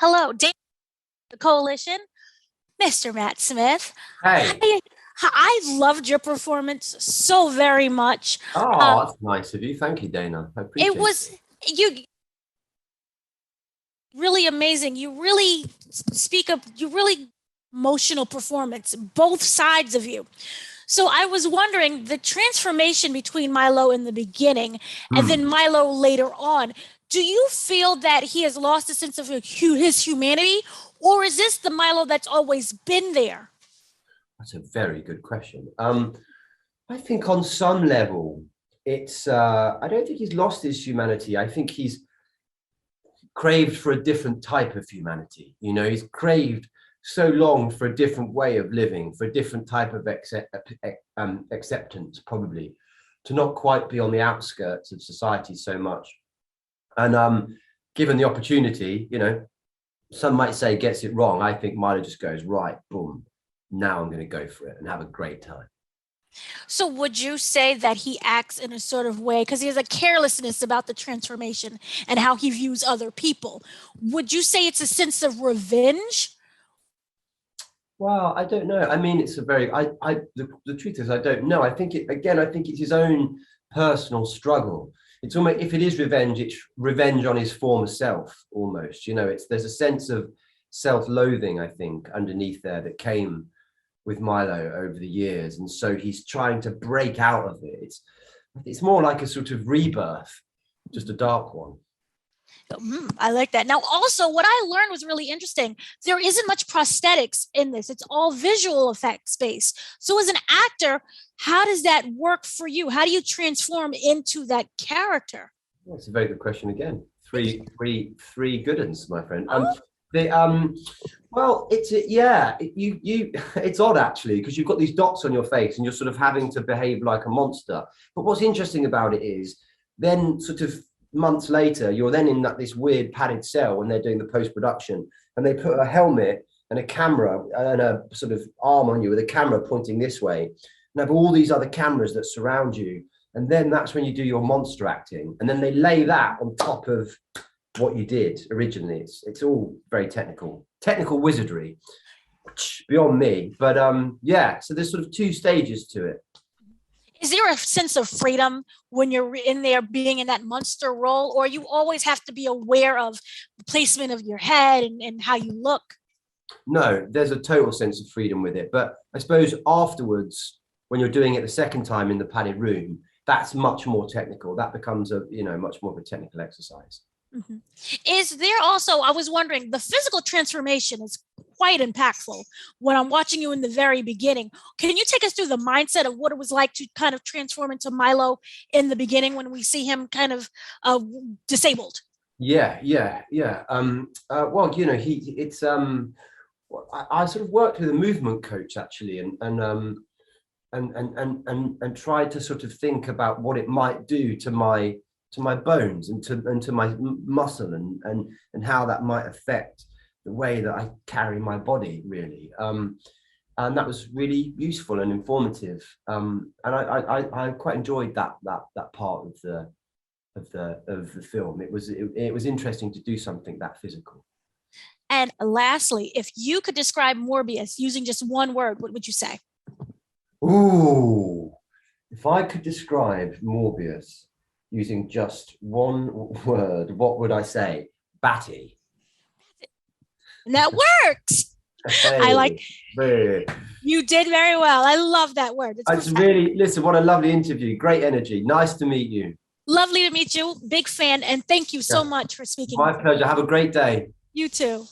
Hello, Dave, the Koalition, Mr. Matt Smith. Hey, I loved your performance so very much. Uh, oh, that's nice of you. Thank you, Dana. I it appreciate was you really amazing. You really speak up. You really emotional performance, both sides of you. So I was wondering the transformation between Milo in the beginning it. and then Milo later on. Do you feel that he has lost a sense of his humanity, or is this the Milo that's always been there? That's a very good question. I think on some level, I don't think he's lost his humanity. I think he's craved for a different type of humanity. You know, he's craved so long for a different way of living, for a different type of acceptance, probably, to not quite be on the outskirts of society so much. And given the opportunity, you know, some might say gets it wrong. I think Milo just goes, right, boom, now I'm going to go for it and have a great time. So would you say that he acts in a sort of way because he has a carelessness about the transformation and how he views other people? Would you say it's a sense of revenge? Well, I don't know. I mean, it's a very, the truth is, I don't know. I think it, again, I think it's his own personal struggle. It's almost, if it is revenge, it's revenge on his former self almost, you know, there's a sense of self-loathing, I think, underneath there that came with Milo over the years. And so he's trying to break out of it. It's more like a sort of rebirth, just a dark one. I like that. Now, also, what I learned was really interesting. There isn't much prosthetics in this, it's all visual effects based. So, as an actor, how does that work for you? How do you transform into that character? That's a very good question again. Three good ones, my friend. Oh, The well, yeah, it's odd actually because you've got these dots on your face and you're sort of having to behave like a monster. But what's interesting about it is then sort of months later, you're then in this weird padded cell when they're doing the post production, and they put a helmet and a camera and a sort of arm on you with a camera pointing this way, and have all these other cameras that surround you. And then that's when you do your monster acting, and then they lay that on top of what you did originally. It's all very technical wizardry beyond me, but yeah, so there's sort of two stages to it. is there a sense of freedom when you're in there being in that monster role, or you always have to be aware of the placement of your head and how you look? No, there's a total sense of freedom with it, but I suppose afterwards when you're doing it the second time in the padded room, that's much more technical. That becomes a, you know, much more of a technical exercise. Mhm. Is there also, I was wondering, the physical transformation is quite impactful when I'm watching you in the very beginning. Can you take us through the mindset of what it was like to kind of transform into Milo in the beginning when we see him kind of uh, disabled? Yeah. Well, you know, I sort of worked with a movement coach actually, and tried to sort of think about what it might do to my bones and to my muscle and how that might affect the way that I carry my body really. And that was really useful and informative. And I quite enjoyed that part of the film. It was interesting to do something that physical. And lastly, if you could describe Morbius using just one word, what would you say? Ooh, if I could describe Morbius using just one word, what would I say? Batty. And that works. I like Hey, hey. you did very well. I love that word. It's It's perfect. really, listen, what a lovely interview. Great energy. Nice to meet you. Lovely to meet you. Big fan. And thank you Yeah, so much for speaking my with me. pleasure. Have a great day. You too.